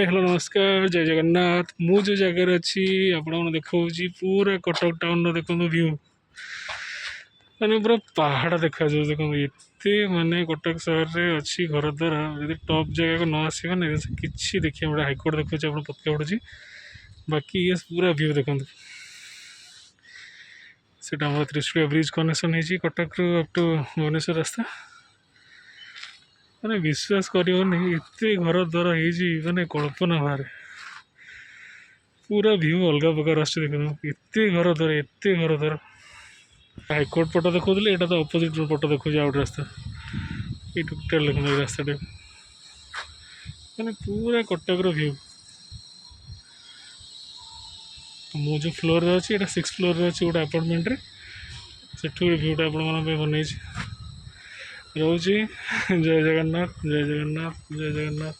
Hi hello नमस्कार जय जगन्नाथ मु जो जगह अच्छी आपन देखा पूरा कटक टाउन देखो व्यू माने पूरा पहाड़ देखा देखो एते माने कटक सहर में अच्छी घर द्वारा यदि टॉप जगह को न आस मैंने कि देखिए गोटे हाइकोर्ट देखुचे आप पतका पड़ुची बाकी ये पूरा व्यू देखो सेटा हमारे त्रिशूलिया ब्रिज कनेक्शन है कटक रु अप टू भुवनेश्वर रास्ता मैंने विश्वास करनी एत घर द्वार हो कल्पना बाहर पूरा व्यू अलग प्रकार आस एत घर द्वार एत घर द्वार हाइकोर्ट पट देखा यहाँ तो अपोजिट पट देखो आउट रास्ता ये टोटाल देखो रास्ता मैंने पूरा कटक व्यू मु जो फ्लोर अच्छी 6th फ्लोर अच्छी गोटे अपार्टमेंट रे सेठू भ्यूटा आपण बन रोचे जय जगन्नाथ जय जगन्नाथ जय जगन्नाथ।